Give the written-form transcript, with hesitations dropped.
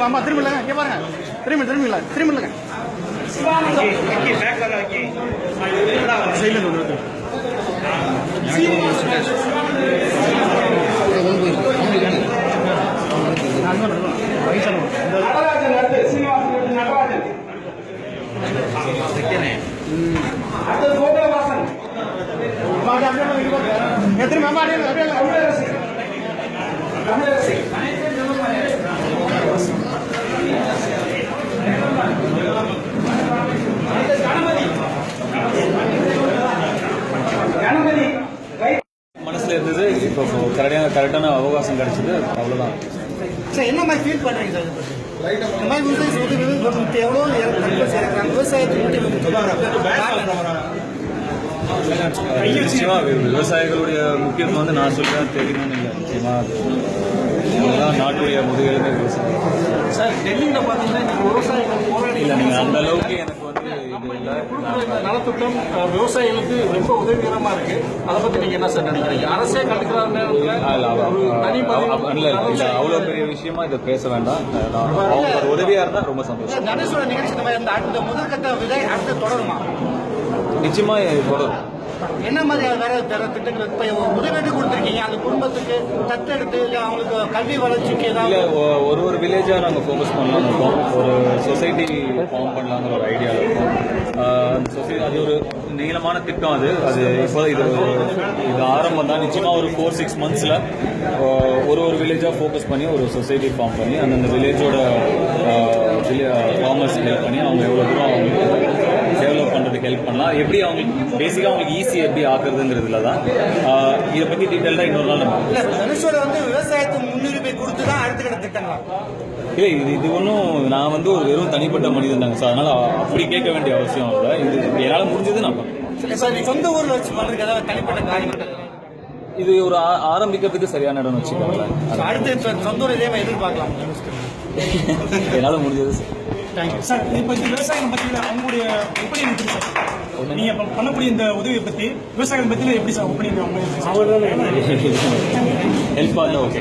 அம்மா திரும்பிங்க இங்கே பாருங்க திரும்பிங்களா திரும்பிங்க சைடில் ஒன்று மனசுல இருந்தது. இப்போ கரெக்டான அவகாசம் கிடைச்சது, அவ்வளவுதான். சார் என்ன மாதிரி ஃபீல் பண்றீங்க சார்? இந்த மாதிரி எவ்வளோ நிச்சயமா விவசாயிகளுடைய முக்கியத்துவம் வந்து நான் சொல்றேன் தெரியணும்னு இல்லை. நிச்சயமா அதுதான் நாட்டுடைய முதுகெலும்பே விவசாயம். சார் டெல்லியில பாத்தீங்கன்னா விவசாயிகள் போராடி இல்லை, நீங்க அந்த அளவுக்கு எனக்கு வந்து இது இல்லை. நலத்திட்டம் விவசாயிகளுக்கு ரொம்ப உதவிகரமா இருக்கு. அதை பத்தி நீங்க என்ன சார் நினைக்கிறீங்க? அரசே கண்டுக்கிற நேரத்தில் அவ்வளோ பெரிய விஷயமா இதை பேச வேண்டாம். அவங்க ஒரு உதவியா இருந்தா ரொம்ப சந்தோஷம். கணேசோட நிகழ்ச்சி இந்த முதற்கட்ட விதை அடுத்து தொடருமா? நிச்சயமா தொடரும். என்ன மாதிரி வேற திட்டங்கள் இப்ப முதலீடு கொடுத்துருக்கீங்க அந்த குடும்பத்துக்கு தத்தெடுத்து இல்லை அவங்களுக்கு கல்வி வளர்ச்சிக்கு ஏதாவது? ஒரு வில்லேஜா நாங்கள் ஃபோக்கஸ் பண்ணலாம்னு இருக்கோம். ஒரு சொசைட்டி ஃபார்ம் பண்ணலாங்கிற ஒரு ஐடியா இருக்கும். சொசைட்டி அது ஒரு நீளமான திட்டம். அது இப்போ இது ஆரம்பம் தான். நிச்சயமா ஒரு 4-6 monthsல ஒரு வில்லேஜா ஃபோக்கஸ் பண்ணி ஒரு சொசைட்டி ஃபார்ம் பண்ணி அந்தந்த வில்லேஜோட ஃபார்மர்ஸ் ஹெல்ப் பண்ணி அவங்க எவ்வளோ தூரம் அவங்களுக்கு டெவலப் பண்ணுறதுக்கு ஹெல்ப் பண்ணலாம். எப்படி அவங்களுக்கு பேசிக்காக அவங்களுக்கு ஈஸி எப்படி ஆக்குறதுங்கிறதுல தான். இதை பற்றி டீட்டெயில்டாக இன்னொரு நாள் நம்ம வந்து விவசாயத்துக்கு முன்னுரிமை கொடுத்து தான் அடுத்த கட்ட திட்டங்களா? இல்லை, இது ஒன்றும் நான் வந்து ஒரு வெறும் தனிப்பட்ட மனிதன் தாங்க சார். அதனால அப்படி கேட்க வேண்டிய அவசியம் இல்லை. இது என்னால் முடிஞ்சது நான் பண்ணுறேன். சொந்த ஊரில் வச்சு பண்ணுறதுக்கு ஏதாவது தனிப்பட்ட காரியம் இது ஒரு ஆரம்பிக்கிறதுக்கு சரியான இடம் வச்சுக்கோங்களேன். அடுத்து சொந்த ஊர் இதே மாதிரி எதிர்பார்க்கலாம். என்னால் முடிஞ்சது சார். Thank you sir. இதை பற்றி விவசாயம் பற்றி அவங்களுடைய எப்படி இருக்கு சார்? நீங்கள் பண்ணக்கூடிய இந்த உதவியை பற்றி விவசாயம் பற்றி எப்படி சார் ஒப்பீனியன் அவங்க ஹெல்ப் பண்ணல? ஓகே.